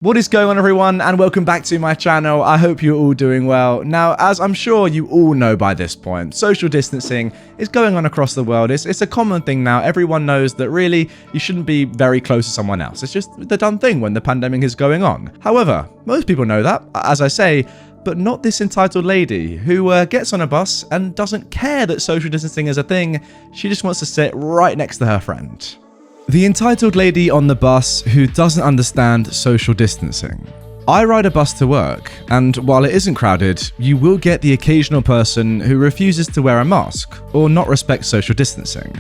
What is going on, everyone, and welcome back to my channel. I hope you're all doing well. Now, as I'm sure you all know by this point, social distancing is going on across the world. It's a common thing now. Everyone knows that really you shouldn't be very close to someone else. It's just the done thing when the pandemic is going on. However, most people know that, as I say, but not this entitled lady who gets on a bus and doesn't care that social distancing is a thing. She just wants to sit right next to her friend. The entitled lady on the bus who doesn't understand social distancing. I ride a bus to work, and while it isn't crowded, you will get the occasional person who refuses to wear a mask or not respect social distancing.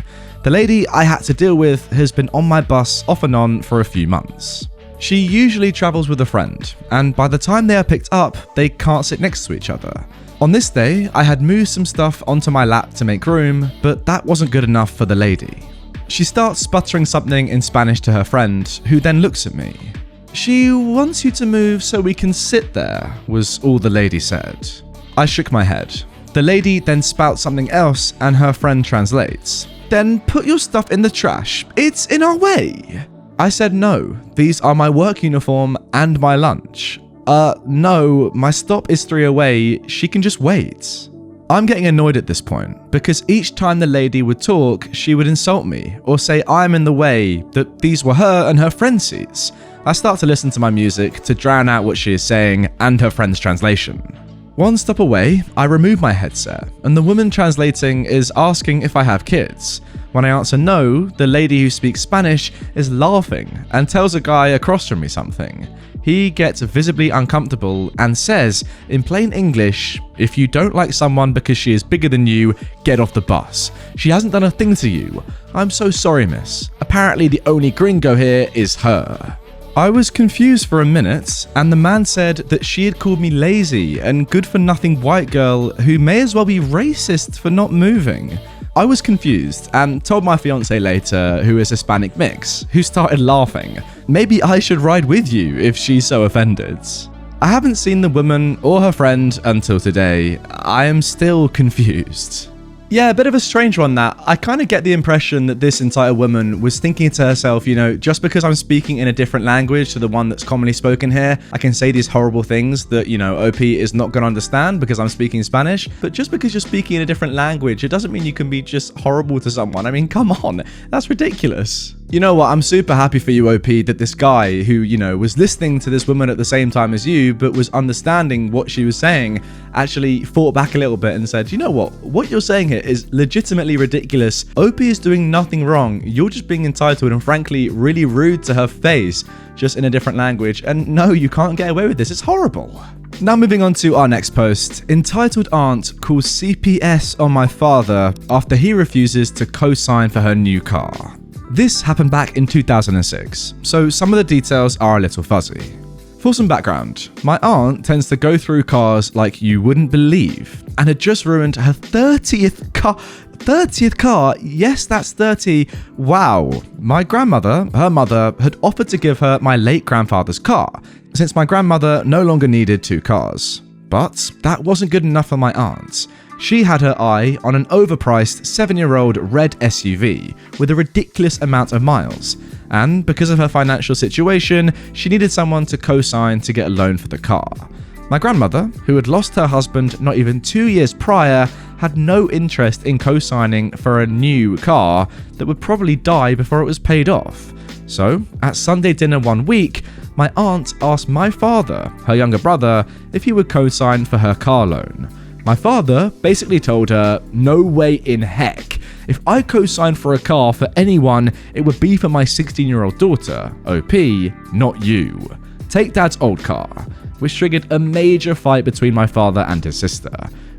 The lady I had to deal with has been on my bus off and on for a few months. She usually travels with a friend, and by the time they are picked up, they can't sit next to each other. On this day, I had moved some stuff onto my lap to make room, but that wasn't good enough for the lady. She starts sputtering something in Spanish to her friend, who then looks at me. "She wants you to move so we can sit there," was all the lady said. I shook my head. The lady then spouts something else and her friend translates. "Then put your stuff in the trash. It's in our way." I said no, these are my work uniform and my lunch. No, my stop is 3 away, she can just wait. I'm getting annoyed at this point, because each time the lady would talk, she would insult me, or say I'm in the way, that these were her and her friend's seats. I start to listen to my music to drown out what she is saying and her friend's translation. One stop away, I remove my headset, and the woman translating is asking if I have kids. When I answer no, the lady who speaks Spanish is laughing and tells a guy across from me something. He gets visibly uncomfortable and says, in plain English, "If you don't like someone because she is bigger than you, get off the bus. She hasn't done a thing to you. I'm so sorry, miss. Apparently the only gringo here is her." I was confused for a minute, and the man said that she had called me lazy and good-for-nothing white girl who may as well be racist for not moving. I was confused and told my fiance later, who is Hispanic mix, who started laughing. Maybe I should ride with you if she's so offended. I haven't seen the woman or her friend until today. I am still confused. Yeah, a bit of a strange one that. I kind of get the impression that this entitled woman was thinking to herself, just because I'm speaking in a different language to the one that's commonly spoken here, I can say these horrible things that, OP is not going to understand because I'm speaking Spanish. But just because you're speaking in a different language, it doesn't mean you can be just horrible to someone. I mean, come on, that's ridiculous. You know what, I'm super happy for you, OP, that this guy who, was listening to this woman at the same time as you, but was understanding what she was saying, actually fought back a little bit and said, you know what you're saying here is legitimately ridiculous. OP is doing nothing wrong. You're just being entitled and frankly really rude to her face, just in a different language. And no, you can't get away with this. It's horrible. Now moving on to our next post. Entitled aunt calls CPS on my father after he refuses to co-sign for her new car. This happened back in 2006, so some of the details are a little fuzzy. For some background, my aunt tends to go through cars like you wouldn't believe, and had just ruined her 30th car. 30th car? Yes, that's 30. Wow. My grandmother, her mother, had offered to give her my late grandfather's car, since my grandmother no longer needed 2 cars. But that wasn't good enough for my aunt. She had her eye on an overpriced 7-year-old red SUV with a ridiculous amount of miles, and because of her financial situation, she needed someone to co-sign to get a loan for the car. My grandmother, who had lost her husband not even 2 years prior, had no interest in co-signing for a new car that would probably die before it was paid off. So, at Sunday dinner one week, my aunt asked my father, her younger brother, if he would co-sign for her car loan. My father basically told her, "No way in heck. If I co-signed for a car for anyone, it would be for my 16-year-old daughter, OP, not you. Take dad's old car," which triggered a major fight between my father and his sister,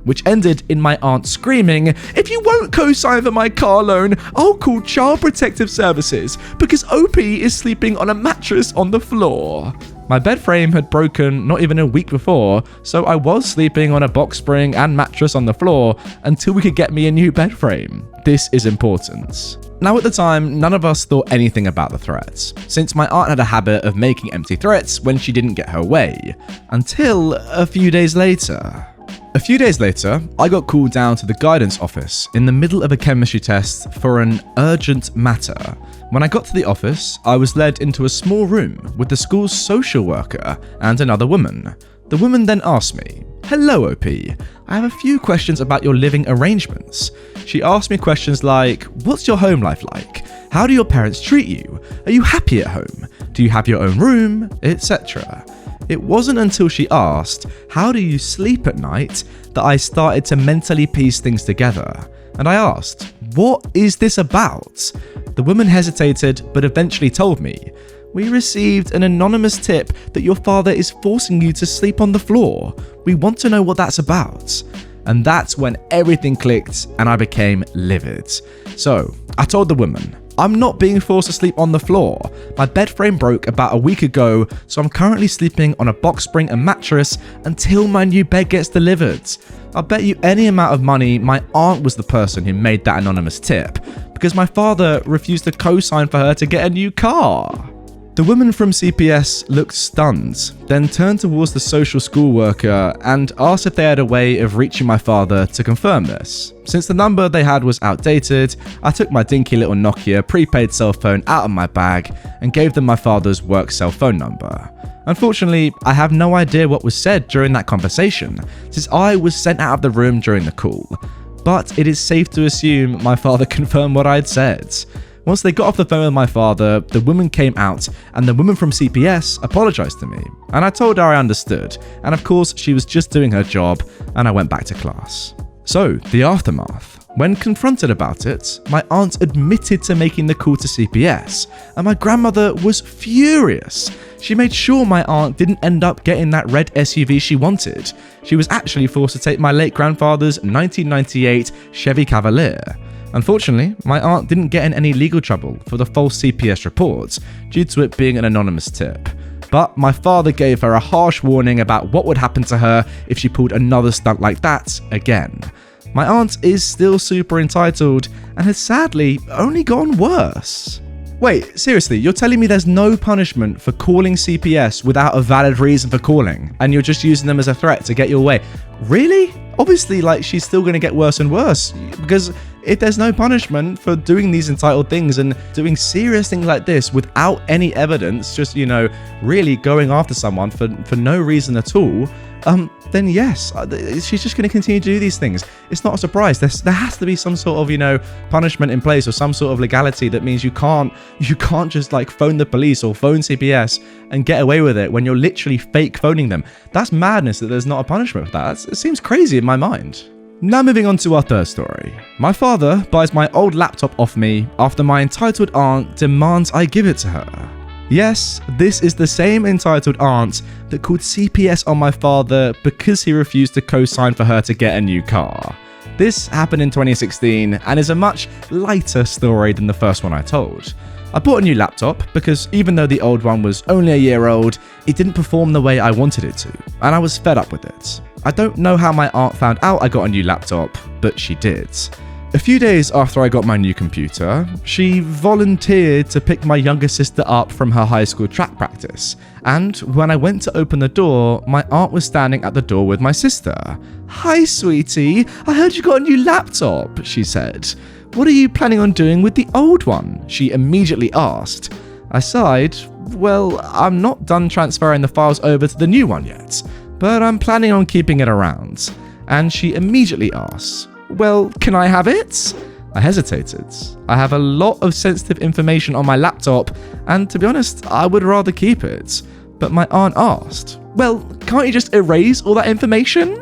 which ended in my aunt screaming, "If you won't co-sign for my car loan, I'll call Child Protective Services because OP is sleeping on a mattress on the floor." My bed frame had broken not even a week before, so I was sleeping on a box spring and mattress on the floor until we could get me a new bed frame. This is important. Now at the time, none of us thought anything about the threats, since my aunt had a habit of making empty threats when she didn't get her way, until a few days later. A few days later, I got called down to the guidance office in the middle of a chemistry test for an urgent matter. When I got to the office, I was led into a small room with the school's social worker and another woman. The woman then asked me, "Hello, OP. I have a few questions about your living arrangements." She asked me questions like, "What's your home life like? How do your parents treat you? Are you happy at home? Do you have your own room?" etc. It wasn't until she asked, "How do you sleep at night?" that I started to mentally piece things together. And I asked, "What is this about?" The woman hesitated, but eventually told me, "We received an anonymous tip that your father is forcing you to sleep on the floor. We want to know what that's about." And that's when everything clicked and I became livid. So I told the woman, "I'm not being forced to sleep on the floor. My bed frame broke about a week ago, so I'm currently sleeping on a box spring and mattress until my new bed gets delivered." I'll bet you any amount of money my aunt was the person who made that anonymous tip, because my father refused to co-sign for her to get a new car. The woman from CPS looked stunned, then turned towards the social school worker and asked if they had a way of reaching my father to confirm this. Since the number they had was outdated, I took my dinky little Nokia prepaid cell phone out of my bag and gave them my father's work cell phone number. Unfortunately, I have no idea what was said during that conversation, since I was sent out of the room during the call. But it is safe to assume my father confirmed what I had said. Once they got off the phone with my father, the woman came out and the woman from CPS apologized to me. And I told her I understood, and of course she was just doing her job, and I went back to class. So, the aftermath. When confronted about it, my aunt admitted to making the call to CPS, and my grandmother was furious. She made sure my aunt didn't end up getting that red SUV she wanted. She was actually forced to take my late grandfather's 1998 Chevy Cavalier. Unfortunately, my aunt didn't get in any legal trouble for the false CPS reports due to it being an anonymous tip. But my father gave her a harsh warning about what would happen to her if she pulled another stunt like that again. My aunt is still super entitled and has sadly only gotten worse. Wait, seriously, you're telling me there's no punishment for calling CPS without a valid reason for calling, and you're just using them as a threat to get your way? Really? Obviously, she's still going to get worse and worse, because if there's no punishment for doing these entitled things and doing serious things like this without any evidence, just, really going after someone for no reason at all, then yes, she's just going to continue to do these things. It's not a surprise. There has to be some sort of, punishment in place or some sort of legality that means you can't just phone the police or phone CPS and get away with it when you're literally fake phoning them. That's madness that there's not a punishment for that. It seems crazy in my mind. Now moving on to our third story. My father buys my old laptop off me after my entitled aunt demands I give it to her. Yes, this is the same entitled aunt that called CPS on my father because he refused to co-sign for her to get a new car. This happened in 2016 and is a much lighter story than the first one I told. I bought a new laptop because even though the old one was only a year old, it didn't perform the way I wanted it to, and I was fed up with it. I don't know how my aunt found out I got a new laptop, but she did. A few days after I got my new computer, she volunteered to pick my younger sister up from her high school track practice, and when I went to open the door, my aunt was standing at the door with my sister. "Hi, sweetie, I heard you got a new laptop," she said. "What are you planning on doing with the old one?" she immediately asked. I sighed. "Well, I'm not done transferring the files over to the new one yet, but I'm planning on keeping it around." And she immediately asked, "Well, can I have it?" I hesitated. I have a lot of sensitive information on my laptop, and to be honest, I would rather keep it. But my aunt asked, "Well, can't you just erase all that information?"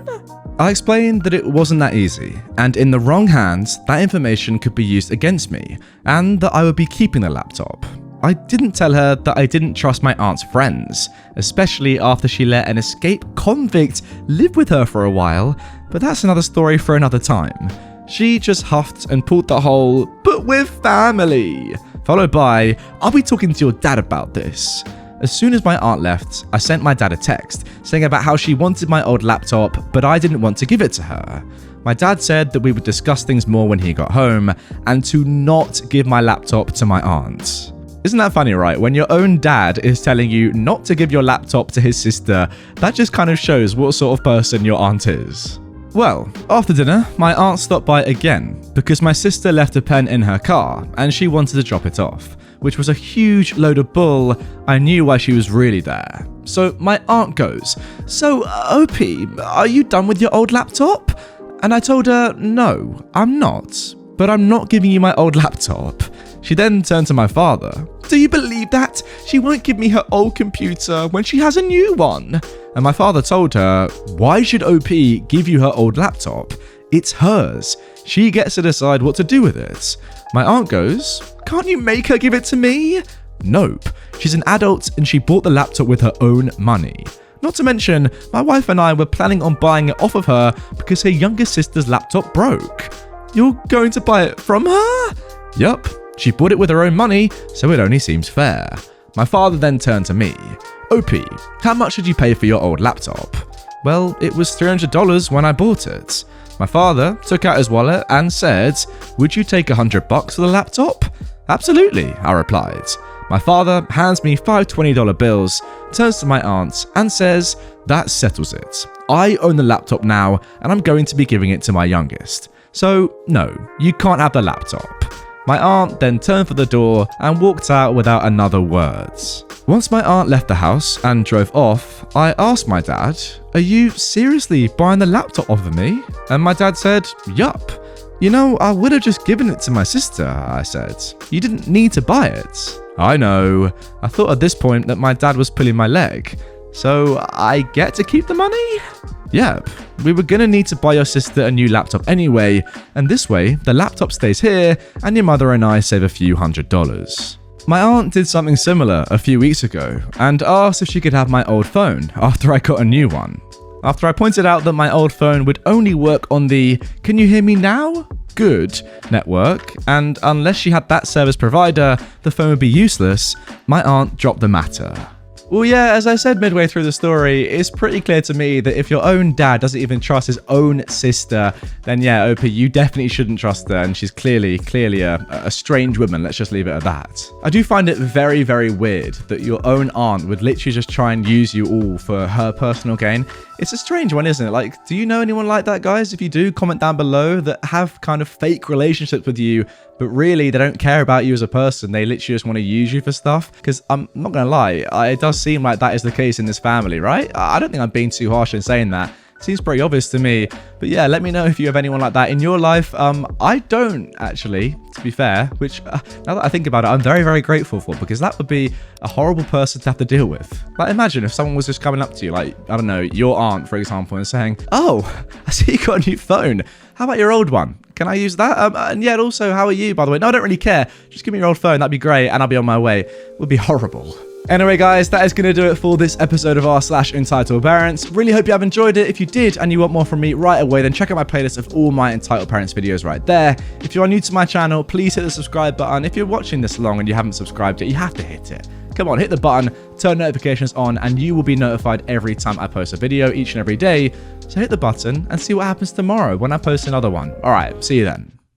I explained that it wasn't that easy, and in the wrong hands, that information could be used against me, and that I would be keeping the laptop. I didn't tell her that I didn't trust my aunt's friends, especially after she let an escaped convict live with her for a while, but that's another story for another time. She just huffed and pulled the whole, "but we're family," followed by, "I'll be talking to your dad about this." As soon as my aunt left, I sent my dad a text saying about how she wanted my old laptop, but I didn't want to give it to her. My dad said that we would discuss things more when he got home, and to not give my laptop to my aunt. Isn't that funny, right? When your own dad is telling you not to give your laptop to his sister, that just kind of shows what sort of person your aunt is. Well, after dinner, my aunt stopped by again because my sister left a pen in her car and she wanted to drop it off, which was a huge load of bull. I knew why she was really there. So my aunt goes, "So, OP, are you done with your old laptop?" And I told her, "No, I'm not, but I'm not giving you my old laptop." She then turned to my father. "Do you believe that? She won't give me her old computer when she has a new one." And my father told her, "Why should OP give you her old laptop? It's hers. She gets to decide what to do with it." My aunt goes, "Can't you make her give it to me?" Nope. She's an adult and she bought the laptop with her own money. Not to mention, my wife and I were planning on buying it off of her because her younger sister's laptop broke. You're going to buy it from her? Yup. She bought it with her own money, so it only seems fair. My father then turned to me. "OP, how much did you pay for your old laptop?" "Well, it was $300 when I bought it." My father took out his wallet and said, "Would you take $100 for the laptop?" "Absolutely," I replied. My father hands me 5 $20 bills, turns to my aunt and says, "That settles it. I own the laptop now and I'm going to be giving it to my youngest. So, no, you can't have the laptop." My aunt then turned for the door and walked out without another word. Once my aunt left the house and drove off, I asked my dad, "Are you seriously buying the laptop off of me?" And my dad said, "Yup. You know, I would have just given it to my sister," I said. "You didn't need to buy it." I know. I thought at this point that my dad was pulling my leg. So I get to keep the money? Yep, we were gonna need to buy your sister a new laptop anyway, and this way, the laptop stays here, and your mother and I save a few $100s. My aunt did something similar a few weeks ago, and asked if she could have my old phone after I got a new one. After I pointed out that my old phone would only work on the "Can you hear me now?" good network, and unless she had that service provider, the phone would be useless, my aunt dropped the matter. Well, yeah, as I said midway through the story, it's pretty clear to me that if your own dad doesn't even trust his own sister, then yeah, OP, you definitely shouldn't trust her, and she's clearly a strange woman, let's just leave it at that. I do find it very, very weird that your own aunt would literally just try and use you all for her personal gain. It's a strange one, isn't it? Like, do you know anyone like that, guys? If you do, comment down below, that have kind of fake relationships with you, but really they don't care about you as a person. They literally just want to use you for stuff. Because I'm not going to lie, it does seem like that is the case in this family, right? I don't think I'm being too harsh in saying that. Seems pretty obvious to me. But yeah, let me know if you have anyone like that in your life. I don't, actually, to be fair, which now that I think about it, I'm very, very grateful for, because that would be a horrible person to have to deal with. Like, imagine if someone was just coming up to you, like, I don't know, your aunt, for example, and saying, "Oh, I see you got a new phone. How about your old one? Can I use that? And yet also, how are you, by the way? No, I don't really care. Just give me your old phone. That'd be great, and I'll be on my way." It would be horrible. Anyway, guys, that is going to do it for this episode of r/Entitled Parents. Really hope you have enjoyed it. If you did and you want more from me right away, then check out my playlist of all my Entitled Parents videos right there. If you are new to my channel, please hit the subscribe button. If you're watching this long and you haven't subscribed yet, you have to hit it. Come on, hit the button, turn notifications on, and you will be notified every time I post a video each and every day. So hit the button and see what happens tomorrow when I post another one. All right, see you then.